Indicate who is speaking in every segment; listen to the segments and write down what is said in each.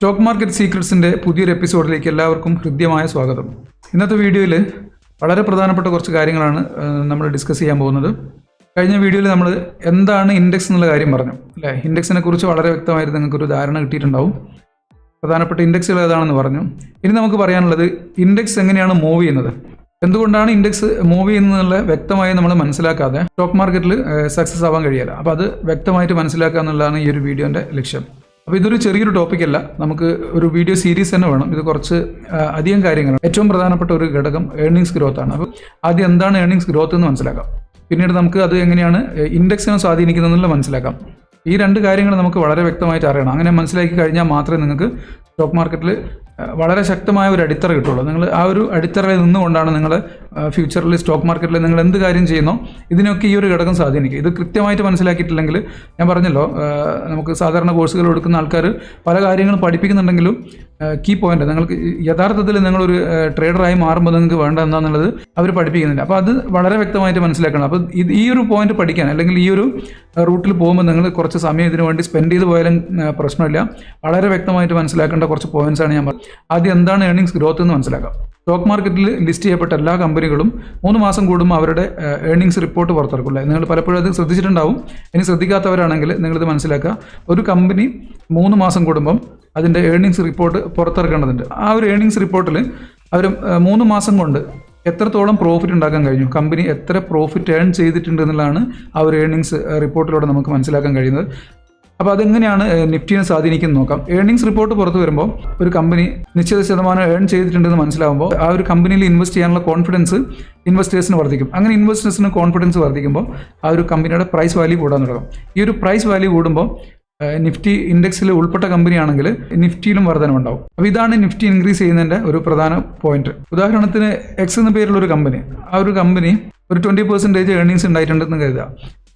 Speaker 1: Stock market സീക്രട്സിൻ്റെ പുതിയൊരു എപ്പിസോഡിലേക്ക് എല്ലാവർക്കും ഹൃദ്യമായ സ്വാഗതം. ഇന്നത്തെ വീഡിയോയിൽ വളരെ പ്രധാനപ്പെട്ട കുറച്ച് കാര്യങ്ങളാണ് നമ്മൾ ഡിസ്കസ് ചെയ്യാൻ പോകുന്നത്. കഴിഞ്ഞ വീഡിയോയിൽ നമ്മൾ എന്താണ് ഇൻഡെക്സ് എന്നുള്ള കാര്യം പറഞ്ഞു അല്ലേ. ഇൻഡെക്സിനെ കുറിച്ച് വളരെ വ്യക്തമായിട്ട് നിങ്ങൾക്കൊരു ധാരണ കിട്ടിയിട്ടുണ്ടാവും. പ്രധാനപ്പെട്ട ഇൻഡെക്സുകൾ ഏതാണെന്ന് പറഞ്ഞു. ഇനി നമുക്ക് പറയാനുള്ളത് ഇൻഡെക്സ് എങ്ങനെയാണ് മൂവ് ചെയ്യുന്നത്, എന്തുകൊണ്ടാണ് ഇൻഡെക്സ് മൂവ് ചെയ്യുന്നതെന്നുള്ള വ്യക്തമായി നമ്മൾ മനസ്സിലാക്കാതെ സ്റ്റോക്ക് മാർക്കറ്റിൽ സക്സസ് ആവാൻ കഴിയില്ല. അപ്പോൾ അത് വ്യക്തമായിട്ട് മനസ്സിലാക്കുക എന്നുള്ളതാണ് ഈ ഒരു വീഡിയോൻ്റെ ലക്ഷ്യം. അപ്പോൾ ഇതൊരു ചെറിയൊരു ടോപ്പിക്കല്ല, നമുക്ക് ഒരു വീഡിയോ സീരീസ് തന്നെ വേണം. ഇത് കുറച്ച് അധികം കാര്യങ്ങളാണ്. ഏറ്റവും പ്രധാനപ്പെട്ട ഒരു ഘടകം ഏർണിങ്സ് ഗ്രോത്ത് ആണ്. അപ്പോൾ ആദ്യം എന്താണ് ഏർണിങ്സ് ഗ്രോത്ത് എന്ന് മനസ്സിലാക്കാം. പിന്നീട് നമുക്ക് അത് എങ്ങനെയാണ് ഇൻഡെക്സിനെ സ്വാധീനിക്കുന്നതെന്നുള്ള മനസ്സിലാക്കാം. ഈ രണ്ട് കാര്യങ്ങൾ നമുക്ക് വളരെ വ്യക്തമായിട്ട് അറിയണം. അങ്ങനെ മനസ്സിലാക്കി കഴിഞ്ഞാൽ മാത്രമേ നിങ്ങൾക്ക് സ്റ്റോക്ക് മാർക്കറ്റിൽ വളരെ ശക്തമായ ഒരു അടിത്തറ കിട്ടുള്ളൂ. നിങ്ങൾ ആ ഒരു അടിത്തറയിൽ നിന്നുകൊണ്ടാണ് നിങ്ങൾ ഫ്യൂച്ചറിൽ സ്റ്റോക്ക് മാർക്കറ്റിൽ നിങ്ങൾ എന്ത് കാര്യം ചെയ്യുന്നോ ഇതിനൊക്കെ ഈ ഒരു ഘടകം സ്വാധീനിക്കും. ഇത് കൃത്യമായിട്ട് മനസ്സിലാക്കിയിട്ടില്ലെങ്കിൽ, ഞാൻ പറഞ്ഞല്ലോ, നമുക്ക് സാധാരണ കോഴ്സുകൾ എടുക്കുന്ന ആൾക്കാർ പല കാര്യങ്ങളും പഠിപ്പിക്കുന്നുണ്ടെങ്കിലും കീ പോയിന്റ് നിങ്ങൾക്ക് യഥാർത്ഥത്തിൽ നിങ്ങളൊരു ട്രേഡറായി മാറുമ്പോൾ നിങ്ങൾക്ക് വേണ്ട എന്താണെന്നുള്ളത് അവർ പഠിപ്പിക്കുന്നുണ്ട്. അപ്പോൾ അത് വളരെ വ്യക്തമായിട്ട് മനസ്സിലാക്കണം. അപ്പോൾ ഈ ഒരു പോയിന്റ് പഠിക്കാൻ അല്ലെങ്കിൽ ഈ ഒരു റൂട്ടിൽ പോകുമ്പോൾ നിങ്ങൾ കുറച്ച് സമയം ഇതിനു വേണ്ടി സ്പെൻഡ് ചെയ്ത് പോയാലും പ്രശ്നമില്ല. വളരെ വ്യക്തമായിട്ട് മനസ്സിലാക്കേണ്ട കുറച്ച് പോയിന്റ്സാണ് ഞാൻ പറഞ്ഞത്. ആദ്യം എന്താണ് ഏർണിങ്സ് ഗ്രോത്ത് എന്ന് മനസ്സിലാക്കാം. സ്റ്റോക്ക് മാർക്കറ്റിൽ ലിസ്റ്റ് ചെയ്യപ്പെട്ട എല്ലാ കമ്പനികളും 3 മാസം കൂടുമ്പോൾ അവരുടെ ഏർണിങ്സ് റിപ്പോർട്ട് പുറത്തിറക്കില്ല. നിങ്ങൾ പലപ്പോഴും അത് ശ്രദ്ധിച്ചിട്ടുണ്ടാവും. ഇനി ശ്രദ്ധിക്കാത്തവരാണെങ്കിൽ നിങ്ങളിത് മനസ്സിലാക്കുക. ഒരു കമ്പനി 3 മാസം കൂടുമ്പം അതിൻ്റെ ഏർണിങ്സ് റിപ്പോർട്ട് പുറത്തിറക്കേണ്ടതുണ്ട്. ആ ഒരു ഏർണിങ്സ് റിപ്പോർട്ടിൽ അവർ 3 മാസം കൊണ്ട് എത്രത്തോളം പ്രോഫിറ്റ് ഉണ്ടാക്കാൻ കഴിഞ്ഞു, കമ്പനി എത്ര പ്രോഫിറ്റ് ഏൺ ചെയ്തിട്ടുണ്ട് എന്നുള്ളതാണ് ആ ഒരു ഏർണിങ്സ് റിപ്പോർട്ടിലൂടെ നമുക്ക് മനസ്സിലാക്കാൻ കഴിയുന്നത്. അപ്പോൾ അതെങ്ങനെയാണ് നിഫ്റ്റിനെ സ്വാധീനിക്കുന്നത് നോക്കാം. ഏർണിങ്സ് റിപ്പോർട്ട് പുറത്ത് വരുമ്പോൾ ഒരു കമ്പനി നിശ്ചിത ശതമാനം ഏൺ ചെയ്തിട്ടുണ്ടെന്ന് മനസ്സിലാകുമ്പോൾ ആ ഒരു കമ്പനിയിൽ ഇൻവെസ്റ്റ് ചെയ്യാനുള്ള കോൺഫിഡൻസ് ഇൻവെസ്റ്റേഴ്സിന് വർദ്ധിക്കും. അങ്ങനെ ഇൻവെസ്റ്റേഴ്സിന് കോൺഫിഡൻസ് വർദ്ധിക്കുമ്പോൾ ആ ഒരു കമ്പനിയുടെ പ്രൈസ് വാല്യൂ കൂടാൻ തുടങ്ങും. ഈ ഒരു പ്രൈസ് വാല്യൂ കൂടുമ്പോൾ നിഫ്റ്റി ഇൻഡെക്സിൽ ഉൾപ്പെട്ട കമ്പനിയാണെങ്കിൽ നിഫ്റ്റിയിലും വർധനമുണ്ടാവും. അപ്പോൾ ഇതാണ് നിഫ്റ്റി ഇൻക്രീസ് ചെയ്യുന്നതിൻ്റെ ഒരു പ്രധാന പോയിന്റ്. ഉദാഹരണത്തിന് എക്സ് എന്ന പേരുള്ള ഒരു കമ്പനി, ആ ഒരു കമ്പനി ഒരു 20% ഏർണിങ്സ് ഉണ്ടായിട്ടുണ്ടെന്ന് കരുതുക.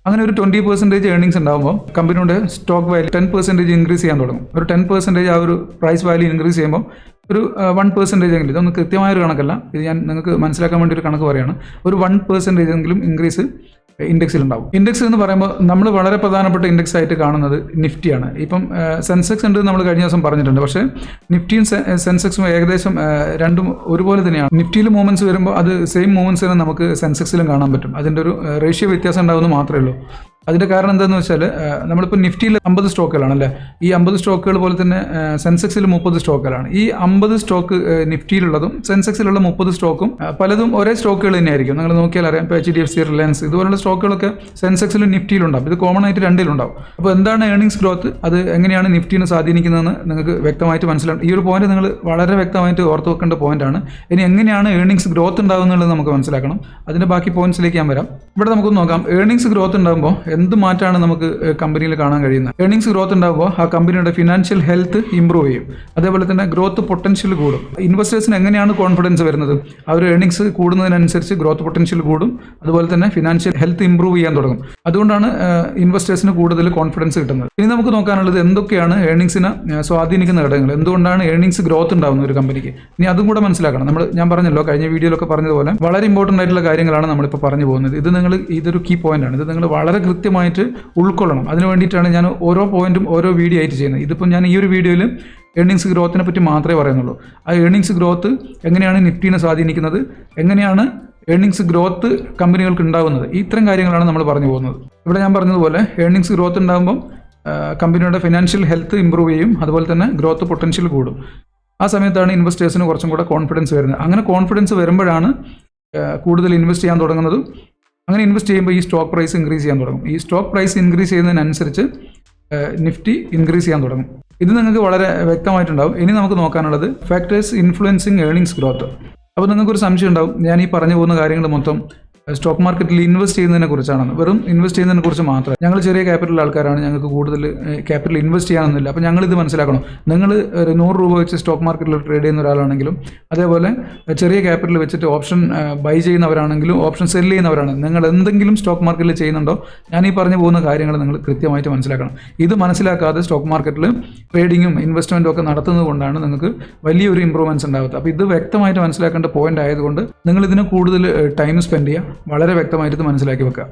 Speaker 1: അങ്ങനെ ഒരു 20% ഏർണിങ്സ് ഉണ്ടാകുമ്പോൾ കമ്പനിയുടെ സ്റ്റോക്ക് വാല്യൂ 10% ഇൻക്രീസ് ചെയ്യാൻ തുടങ്ങും. ഒരു 10% ആ ഒരു പ്രൈസ് വാല്യൂ ഇൻക്രീസ് ചെയ്യുമ്പോൾ ഒരു 1% എങ്കിലും, ഇതൊന്നും കൃത്യമായൊരു കണക്കല്ല, ഇത് ഞാൻ നിങ്ങൾക്ക് മനസ്സിലാക്കാൻ വേണ്ടി ഒരു കണക്ക് പറയുകയാണ്, ഒരു 1% എങ്കിലും ഇൻക്രീസ് ഇൻഡെക്സിൽ ഉണ്ടാവും. ഇൻഡെക്സ് എന്ന് പറയുമ്പോൾ നമ്മൾ വളരെ പ്രധാനപ്പെട്ട ഇൻഡെക്സ് ആയിട്ട് കാണുന്നത് നിഫ്റ്റിയാണ്. ഇപ്പം സെൻസെക്സ് ഉണ്ട് നമ്മൾ കഴിഞ്ഞ ദിവസം പറഞ്ഞിട്ടുണ്ട്. പക്ഷേ നിഫ്റ്റിയും സെൻസെക്സും ഏകദേശം രണ്ടും ഒരുപോലെ തന്നെയാണ്. നിഫ്റ്റിയിൽ മൂവ്മെൻറ്റ്സ് വരുമ്പോൾ അത് സെയിം മൂവ്മെൻറ്റ്സ് തന്നെ നമുക്ക് സെൻസെക്സിലും കാണാൻ പറ്റും. അതിൻ്റെ ഒരു റേഷ്യോ വ്യത്യാസം ഉണ്ടാകുന്നത് മാത്രമേ ഉള്ളൂ. അതിൻ്റെ കാരണം എന്താണെന്ന് വെച്ചാൽ നമ്മളിപ്പോൾ നിഫ്റ്റിയിൽ 50 സ്റ്റോക്കുകളാണല്ലേ. ഈ 50 സ്റ്റോക്കുകൾ പോലെ തന്നെ സെൻസെക്സിൽ 30 സ്റ്റോക്കുകളാണ്. ഈ 50 സ്റ്റോക്ക് നിഫ്റ്റിയിലുള്ളതും സെൻസെക്സിലുള്ള 30 സ്റ്റോക്കും പലതും ഒരേ സ്റ്റോക്കുകൾ തന്നെയായിരിക്കും. നിങ്ങൾ നോക്കിയാൽ അറിയാം. ഇപ്പോൾ HDFC, റിലയൻസ് ഇതുപോലുള്ള സ്റ്റോക്കുകളൊക്കെ സെൻസെക്സിലും നിഫ്റ്റിയിലുണ്ടാവും. ഇത് കോമൺ ആയിട്ട് രണ്ടിലുണ്ടാവും. അപ്പോൾ എന്താണ് ഏർണിങ്സ് ഗ്രോത്ത്, അത് എങ്ങനെയാണ് നിഫ്റ്റിനെ സ്വാധീനിക്കുന്നതെന്ന് നിങ്ങൾക്ക് വ്യക്തമായിട്ട് മനസ്സിലാവും. ഈ ഒരു പോയിന്റ് നിങ്ങൾ വളരെ വ്യക്തമായിട്ട് ഓർത്ത് വെക്കേണ്ട പോയിന്റാണ്. ഇനി എങ്ങനെയാണ് ഏർണിങ്സ് ഗ്രോത്ത് ഉണ്ടാകുന്നുള്ളത് നമുക്ക് മനസ്സിലാക്കണം. അതിൻ്റെ ബാക്കി പോയിന്റ്സിലേക്ക് ഞാൻ വരാം. ഇവിടെ നമുക്ക് നോക്കാം. ഏർണിങ്സ് ഗ്രോത്ത് ഉണ്ടാകുമ്പോൾ എന്ത് മാറ്റമാണ് നമുക്ക് കമ്പനിയിൽ കാണാൻ കഴിയുന്നത്. ഏർണിങ്സ് ഗ്രോത്ത് ഉണ്ടാകുമ്പോൾ ആ കമ്പനിയുടെ ഫിനാൻഷ്യൽ ഹെൽത്ത് ഇംപ്രൂവ് ചെയ്യും. അതേപോലെ തന്നെ ഗ്രോത്ത് പൊട്ടൻഷ്യൽ കൂടും. ഇൻവെസ്റ്റേഴ്സിന് എങ്ങനെയാണ് കോൺഫിഡൻസ് വരുന്നത്, അവർ ഏർണിങ്സ് കൂടുന്നതിനനുസരിച്ച് ഗ്രോത്ത് പൊട്ടൻഷ്യൽ കൂടും. അതുപോലെ തന്നെ ഫിനാൻഷ്യൽ ഹെൽത്ത് ഇംപ്രൂവ് ചെയ്യാൻ തുടങ്ങും. അതുകൊണ്ടാണ് ഇൻവെസ്റ്റേഴ്സിന് കൂടുതൽ കോൺഫിഡൻസ് കിട്ടുന്നത്. ഇനി നമുക്ക് നോക്കാനുള്ളത് എന്തൊക്കെയാണ് ഏർണിങ്സിനെ സ്വാധീനിക്കുന്ന ഘടകങ്ങൾ, എന്തുകൊണ്ടാണ് ഏർണിങ്സ് ഗ്രോത്ത് ഉണ്ടാകുന്ന ഒരു കമ്പനിക്ക്. ഇനി അതും കൂടെ മനസ്സിലാക്കണം. ഞാൻ പറഞ്ഞല്ലോ, കഴിഞ്ഞ വീഡിയോയിലൊക്കെ പറഞ്ഞതുപോലെ വളരെ ഇമ്പോർട്ടൻ്റ് ആയിട്ടുള്ള കാര്യങ്ങളാണ് നമ്മളിപ്പോൾ പറഞ്ഞു പോകുന്നത്. ഇതൊരു കീ പോയിന്റാണ്. ഇത് നിങ്ങൾ വളരെ കൃത്യമായിട്ട് ഉൾക്കൊള്ളണം. അതിന് വേണ്ടിയിട്ടാണ് ഞാൻ ഓരോ പോയിന്റും ഓരോ വീഡിയോ ആയിട്ട് ചെയ്യുന്നത്. ഇതിപ്പോൾ ഞാൻ ഈ ഒരു വീഡിയോയിൽ ഏർണിങ്സ് ഗ്രോത്തിനെ പറ്റി മാത്രമേ പറയുന്നുള്ളൂ. ആ ഏർണിങ്സ് ഗ്രോത്ത് എങ്ങനെയാണ് നിഫ്റ്റിനെ സ്വാധീനിക്കുന്നത്, എങ്ങനെയാണ് ഏർണിങ്സ് ഗ്രോത്ത് കമ്പനികൾക്ക് ഉണ്ടാകുന്നത്, ഇത്തരം കാര്യങ്ങളാണ് നമ്മൾ പറഞ്ഞു പോകുന്നത്. ഇവിടെ ഞാൻ പറഞ്ഞതുപോലെ ഏർണിങ്സ് ഗ്രോത്ത് ഉണ്ടാകുമ്പോൾ കമ്പനിയുടെ ഫിനാൻഷ്യൽ ഹെൽത്ത് ഇംപ്രൂവ് ചെയ്യും. അതുപോലെ തന്നെ ഗ്രോത്ത് പൊട്ടൻഷ്യൽ കൂടും. ആ സമയത്താണ് ഇൻവെസ്റ്റേഴ്സിന് കുറച്ചും കൂടെ കോൺഫിഡൻസ് വരുന്നത്. അങ്ങനെ കോൺഫിഡൻസ് വരുമ്പോഴാണ് കൂടുതൽ ഇൻവെസ്റ്റ് ചെയ്യാൻ തുടങ്ങുന്നതും. അങ്ങനെ ഇൻവെസ്റ്റ് ചെയ്യുമ്പോൾ ഈ സ്റ്റോക്ക് പ്രൈസ് ഇൻക്രീസ് ചെയ്യാൻ തുടങ്ങും. ഈ സ്റ്റോക്ക് പ്രൈസ് ഇൻക്രീസ് ചെയ്യുന്നതിനനുസരിച്ച് നിഫ്റ്റി ഇൻക്രീസ് ചെയ്യാൻ തുടങ്ങും. ഇത് നിങ്ങൾക്ക് വളരെ വ്യക്തമായിട്ടുണ്ടാവും. ഇനി നമുക്ക് നോക്കാനുള്ളത് ഫാക്ടേഴ്സ് ഇൻഫ്ലുവൻസിങ് ഏർണിങ്സ് ഗ്രോത്ത്. അപ്പോൾ നിങ്ങൾക്കൊരു സംശയം ഉണ്ടാവും, ഞാൻ ഈ പറഞ്ഞു പോകുന്ന കാര്യങ്ങൾ മൊത്തം സ്റ്റോക്ക് മാർക്കറ്റിൽ ഇൻവെസ്റ്റ് ചെയ്യുന്നതിനെ കുറിച്ചാണെന്ന്. വെറും ഇൻവെസ്റ്റ് ചെയ്യുന്നതിനെ കുറിച്ച് മാത്രമേ. ഞങ്ങൾ ചെറിയ ക്യാപിറ്റൽ ആൾക്കാരാണ്, ഞങ്ങൾക്ക് കൂടുതൽ ക്യാപിറ്റൽ ഇൻവെസ്റ്റ് ചെയ്യാനൊന്നുമില്ല. അപ്പോൾ ഞങ്ങളിത് മനസ്സിലാക്കണം. നിങ്ങൾ ഒരു 100 രൂപ വെച്ച് സ്റ്റോക്ക് മാർക്കറ്റിൽ ട്രേഡ് ചെയ്യുന്ന ഒരാളാണെങ്കിലും, അതേപോലെ ചെറിയ ക്യാപിറ്റൽ വെച്ചിട്ട് ഓപ്ഷൻ ബൈ ചെയ്യുന്നവരാണെങ്കിലും ഓപ്ഷൻ സെല് ചെയ്യുന്നവരാണ്, നിങ്ങൾ എന്തെങ്കിലും സ്റ്റോക്ക് മാർക്കറ്റിൽ ചെയ്യുന്നുണ്ടോ, ഞാൻ ഈ പറഞ്ഞു പോകുന്ന കാര്യങ്ങൾ നിങ്ങൾ കൃത്യമായിട്ട് മനസ്സിലാക്കണം. ഇത് മനസ്സിലാക്കാതെ സ്റ്റോക്ക് മാർക്കറ്റിൽ ട്രേഡിങ്ങും ഇൻവെസ്റ്റ്മെൻറ്റും ഒക്കെ നടത്തുന്നത് കൊണ്ടാണ് നിങ്ങൾക്ക് വലിയൊരു ഇമ്പ്രൂവ്മെൻറ്റ്സ് ഉണ്ടാകുന്നത്. അപ്പോൾ ഇത് വ്യക്തമായിട്ട് മനസ്സിലാക്കേണ്ട പോയിന്റ് ആയതുകൊണ്ട് നിങ്ങൾ ഇതിന് കൂടുതൽ ടൈം സ്പെൻഡ് ചെയ്യുക. വളരെ വ്യക്തമായിട്ട് മനസ്സിലാക്കി വെക്കുക.